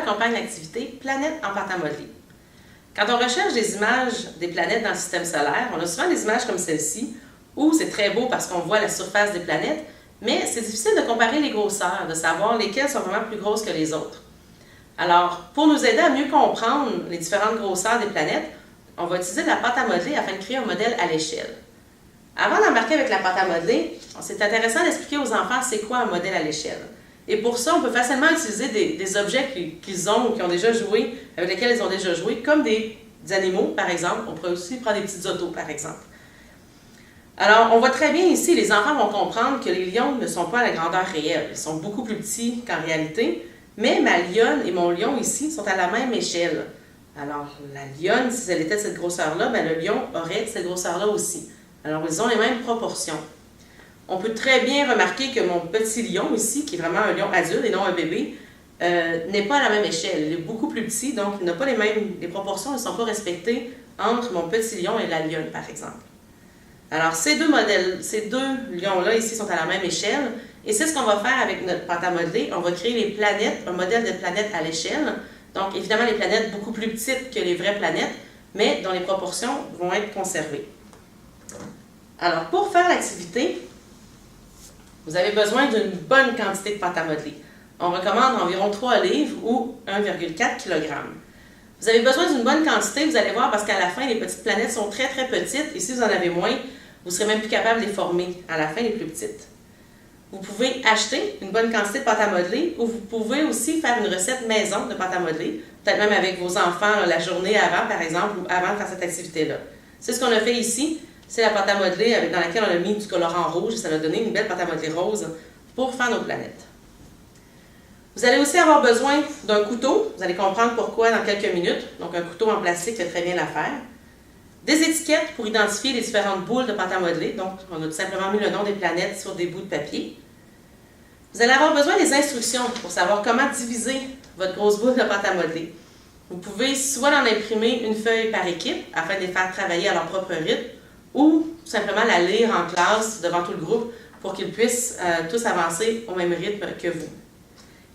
accompagne l'activité Planète en pâte à modeler. Quand on recherche des images des planètes dans le système solaire, on a souvent des images comme celle-ci, où c'est très beau parce qu'on voit la surface des planètes, mais c'est difficile de comparer les grosseurs, de savoir lesquelles sont vraiment plus grosses que les autres. Alors, pour nous aider à mieux comprendre les différentes grosseurs des planètes, on va utiliser de la pâte à modeler afin de créer un modèle à l'échelle. Avant d'embarquer avec la pâte à modeler, c'est intéressant d'expliquer aux enfants c'est quoi un modèle à l'échelle. Et pour ça, on peut facilement utiliser des objets qu'ils ont ou qui ont déjà joué, avec lesquels ils ont déjà joué, comme des animaux, par exemple. On pourrait aussi prendre des petites autos, par exemple. Alors, on voit très bien ici, les enfants vont comprendre que les lions ne sont pas à la grandeur réelle. Ils sont beaucoup plus petits qu'en réalité, mais ma lionne et mon lion ici sont à la même échelle. Alors, la lionne, si elle était de cette grosseur-là, ben, le lion aurait cette grosseur-là aussi. Alors, ils ont les mêmes proportions. On peut très bien remarquer que mon petit lion ici, qui est vraiment un lion adulte et non un bébé, n'est pas à la même échelle. Il est beaucoup plus petit, donc il n'a pas les proportions ne sont pas respectées entre mon petit lion et la lionne, par exemple. Alors, ces deux lions-là ici sont à la même échelle, et c'est ce qu'on va faire avec notre pâte à modeler. On va créer les planètes, un modèle de planètes à l'échelle. Donc, évidemment, les planètes beaucoup plus petites que les vraies planètes, mais dont les proportions vont être conservées. Alors, pour faire l'activité, vous avez besoin d'une bonne quantité de pâte à modeler. On recommande environ 3 livres ou 1,4 kg. Vous avez besoin d'une bonne quantité, vous allez voir, parce qu'à la fin, les petites planètes sont très très petites, et si vous en avez moins, vous serez même plus capable de les former à la fin, les plus petites. Vous pouvez acheter une bonne quantité de pâte à modeler, ou vous pouvez aussi faire une recette maison de pâte à modeler, peut-être même avec vos enfants la journée avant, par exemple, ou avant de faire cette activité-là. C'est ce qu'on a fait ici. C'est la pâte à modeler dans laquelle on a mis du colorant rouge et ça va donner une belle pâte à modeler rose pour faire nos planètes. Vous allez aussi avoir besoin d'un couteau. Vous allez comprendre pourquoi dans quelques minutes. Donc un couteau en plastique fait très bien l'affaire. Des étiquettes pour identifier les différentes boules de pâte à modeler. Donc on a tout simplement mis le nom des planètes sur des bouts de papier. Vous allez avoir besoin des instructions pour savoir comment diviser votre grosse boule de pâte à modeler. Vous pouvez soit en imprimer une feuille par équipe afin de les faire travailler à leur propre rythme, ou tout simplement la lire en classe devant tout le groupe pour qu'ils puissent tous avancer au même rythme que vous.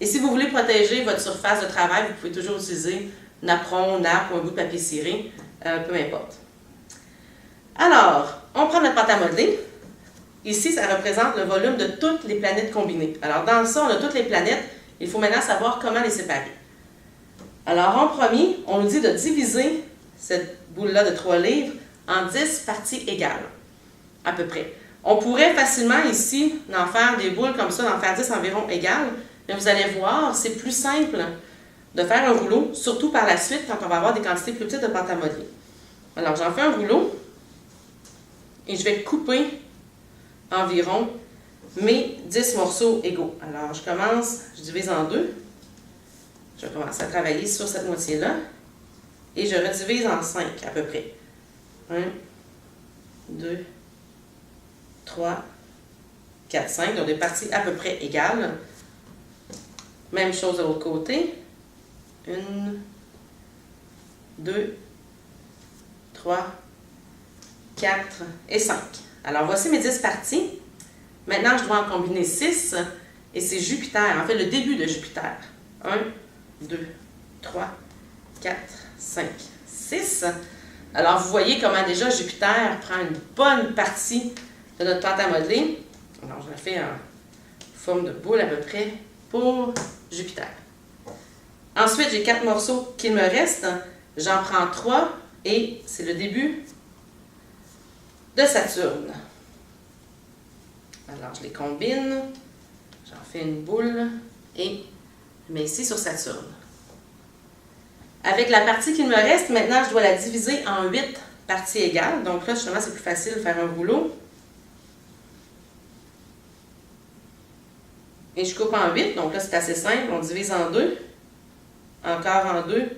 Et si vous voulez protéger votre surface de travail, vous pouvez toujours utiliser napperon, nappe ou un bout de papier ciré, peu importe. Alors, on prend notre pâte à modeler. Ici, ça représente le volume de toutes les planètes combinées. Alors, dans ça, on a toutes les planètes. Il faut maintenant savoir comment les séparer. Alors, en premier, on nous dit de diviser cette boule-là de 3 livres en 10 parties égales, à peu près. On pourrait facilement ici en faire des boules comme ça, d'en faire 10 environ égales, mais vous allez voir, c'est plus simple de faire un rouleau, surtout par la suite quand on va avoir des quantités plus petites de pâte à modeler. Alors j'en fais un rouleau et je vais couper environ mes 10 morceaux égaux. Alors je divise en deux, je vais commencer à travailler sur cette moitié-là et je redivise en 5 à peu près. 1, 2, 3, 4, 5. Donc des parties à peu près égales. Même chose de l'autre côté. 1, 2, 3, 4 et 5. Alors voici mes 10 parties. Maintenant, je dois en combiner 6 et c'est Jupiter, en fait le début de Jupiter. 1, 2, 3, 4, 5, 6. Alors, vous voyez comment déjà Jupiter prend une bonne partie de notre pâte à modeler. Alors, je la fais en forme de boule à peu près pour Jupiter. Ensuite, j'ai 4 morceaux qu'il me reste. J'en prends 3 et c'est le début de Saturne. Alors, je les combine. J'en fais une boule et je mets ici sur Saturne. Avec la partie qu'il me reste, maintenant, je dois la diviser en 8 parties égales. Donc là, justement, c'est plus facile de faire un rouleau. Et je coupe en 8. Donc là, c'est assez simple. On divise en 2, encore en 2,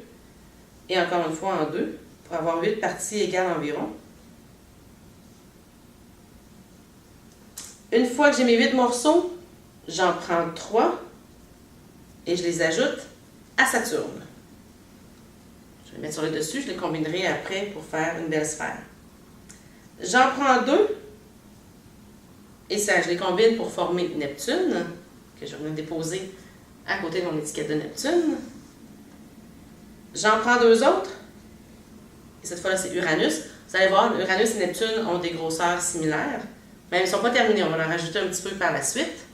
et encore une fois en 2, pour avoir 8 parties égales environ. Une fois que j'ai mes 8 morceaux, j'en prends 3 et je les ajoute à Saturne. Je vais les mettre sur le dessus, je les combinerai après pour faire une belle sphère. J'en prends 2 et ça, je les combine pour former Neptune, que je viens de déposer à côté de mon étiquette de Neptune. J'en prends deux autres. Et cette fois-là, c'est Uranus. Vous allez voir, Uranus et Neptune ont des grosseurs similaires. Mais ils ne sont pas terminés. On va en rajouter un petit peu par la suite.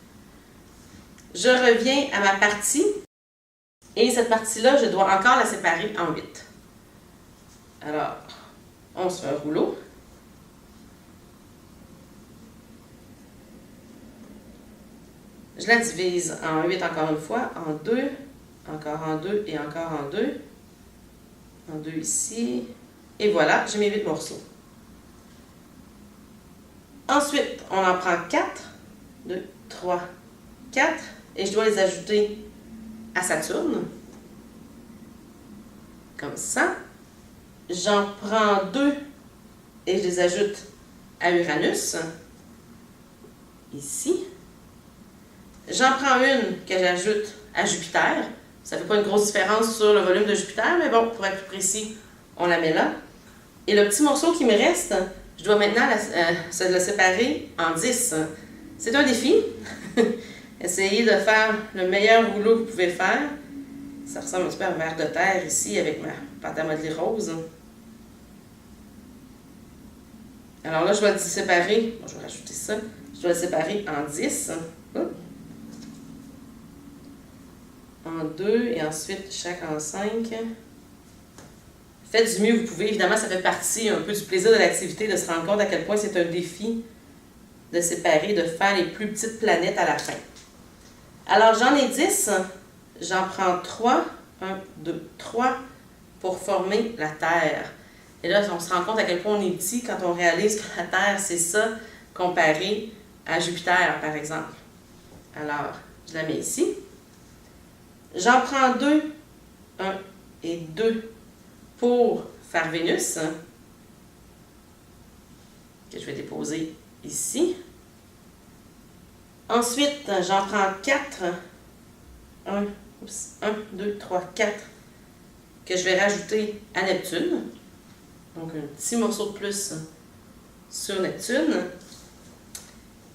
Je reviens à ma partie. Et cette partie-là, je dois encore la séparer en 8. Alors, on se fait un rouleau. Je la divise en 8 encore une fois, en 2, encore en 2 et encore en 2. En 2 ici. Et voilà, j'ai mes 8 morceaux. Ensuite, on en prend 4. 2, 3, 4. Et je dois les ajouter à Saturne. Comme ça. J'en prends 2 et je les ajoute à Uranus. Ici. J'en prends une que j'ajoute à Jupiter. Ça ne fait pas une grosse différence sur le volume de Jupiter, mais bon, pour être plus précis, on la met là. Et le petit morceau qui me reste, je dois maintenant le séparer en 10. C'est un défi. Essayez de faire le meilleur rouleau que vous pouvez faire. Ça ressemble un petit peu à un verre de terre ici avec ma pâte à modeler rose. Alors là, je vais le séparer. Bon, je vais rajouter ça. Je dois le séparer en 10. En 2 et ensuite chaque en 5. Faites du mieux que vous pouvez. Évidemment, ça fait partie un peu du plaisir de l'activité de se rendre compte à quel point c'est un défi de séparer, de faire les plus petites planètes à la fin. Alors, j'en ai 10. J'en prends 3. 1, 2, 3 pour former la Terre. Et là, on se rend compte à quel point on est petit quand on réalise que la Terre, c'est ça, comparé à Jupiter, par exemple. Alors, je la mets ici. J'en prends 2. 1 et 2 pour faire Vénus, que je vais déposer ici. Ensuite, j'en prends 4. 1, 2, 3, 4, que je vais rajouter à Neptune. Donc, un petit morceau de plus sur Neptune.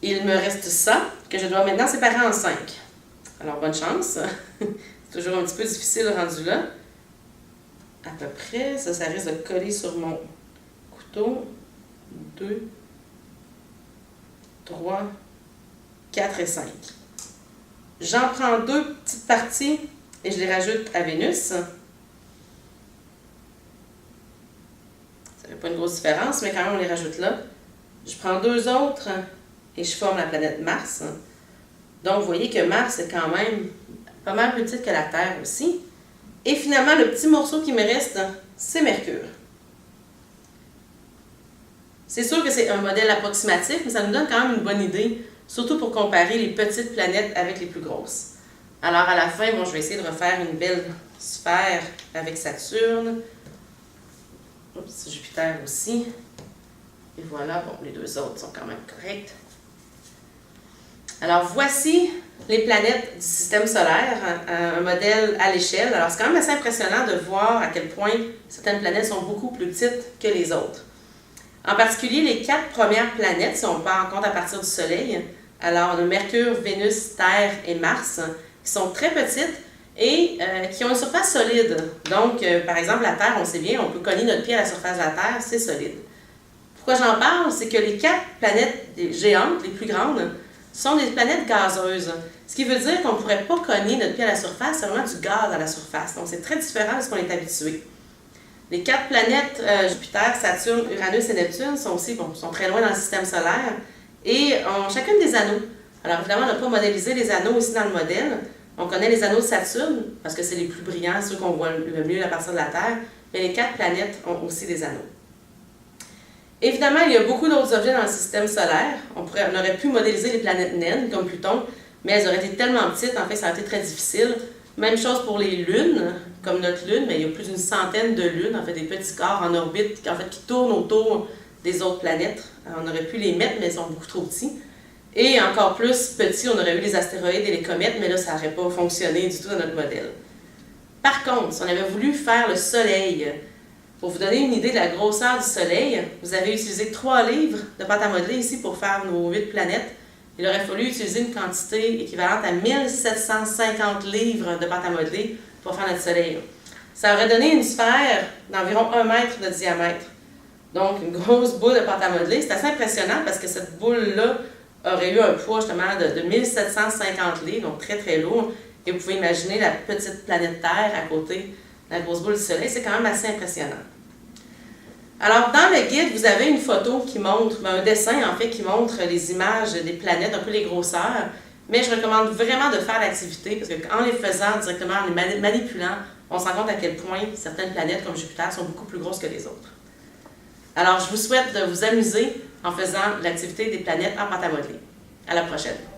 Il me reste ça, que je dois maintenant séparer en 5. Alors, bonne chance. C'est toujours un petit peu difficile rendu là. À peu près, ça risque de coller sur mon couteau. 2, 3, 4 et 5. J'en prends 2 petites parties et je les rajoute à Vénus. Ça ne fait pas une grosse différence, mais quand même on les rajoute là. Je prends 2 autres et je forme la planète Mars. Donc vous voyez que Mars est quand même pas mal petite que la Terre aussi. Et finalement, le petit morceau qui me reste, c'est Mercure. C'est sûr que c'est un modèle approximatif, mais ça nous donne quand même une bonne idée, surtout pour comparer les petites planètes avec les plus grosses. Alors à la fin, bon, je vais essayer de refaire une belle sphère avec Saturne. Oups, Jupiter aussi. Et voilà, bon, les 2 autres sont quand même corrects. Alors voici les planètes du système solaire, un modèle à l'échelle. Alors c'est quand même assez impressionnant de voir à quel point certaines planètes sont beaucoup plus petites que les autres. En particulier, les 4 premières planètes, si on prend en compte à partir du Soleil, alors on a Mercure, Vénus, Terre et Mars, qui sont très petites et qui ont une surface solide. Donc, par exemple, la Terre, on sait bien, on peut cogner notre pied à la surface de la Terre, c'est solide. Pourquoi j'en parle? C'est que les 4 planètes géantes, les plus grandes, sont des planètes gazeuses. Ce qui veut dire qu'on ne pourrait pas cogner notre pied à la surface, c'est vraiment du gaz à la surface. Donc, c'est très différent de ce qu'on est habitué. Les 4 planètes, Jupiter, Saturne, Uranus et Neptune, sont très loin dans le système solaire et ont chacune des anneaux. Alors, évidemment, on n'a pas modélisé les anneaux aussi dans le modèle. On connaît les anneaux de Saturne, parce que c'est les plus brillants, ceux qu'on voit le mieux à partir de la Terre, mais les 4 planètes ont aussi des anneaux. Évidemment, il y a beaucoup d'autres objets dans le système solaire. On aurait pu modéliser les planètes naines, comme Pluton, mais elles auraient été tellement petites, en fait, ça aurait été très difficile. Même chose pour les lunes, comme notre lune, mais il y a plus d'une centaine de lunes, en fait, des petits corps en orbite, qui tournent autour des autres planètes. Alors, on aurait pu les mettre, mais ils sont beaucoup trop petits. Et encore plus petits, on aurait eu les astéroïdes et les comètes, mais là, ça n'aurait pas fonctionné du tout dans notre modèle. Par contre, si on avait voulu faire le Soleil, pour vous donner une idée de la grosseur du Soleil, vous avez utilisé 3 livres de pâte à modeler ici pour faire nos 8 planètes. Il aurait fallu utiliser une quantité équivalente à 1750 livres de pâte à modeler pour faire notre Soleil. ça aurait donné une sphère d'environ 1 mètre de diamètre. Donc, une grosse boule de pâte à modeler. C'est assez impressionnant parce que cette boule-là aurait eu un poids justement de 1750 livres, donc très très lourd. Et vous pouvez imaginer la petite planète Terre à côté de la grosse boule du Soleil. C'est quand même assez impressionnant. Alors, dans le guide, vous avez une photo qui montre, un dessin en fait, qui montre les images des planètes, un peu les grosseurs. Mais je recommande vraiment de faire l'activité parce qu'en les faisant directement, en les manipulant, on se rend compte à quel point certaines planètes comme Jupiter sont beaucoup plus grosses que les autres. Alors, je vous souhaite de vous amuser en faisant l'activité des planètes en pâte à modeler. À la prochaine!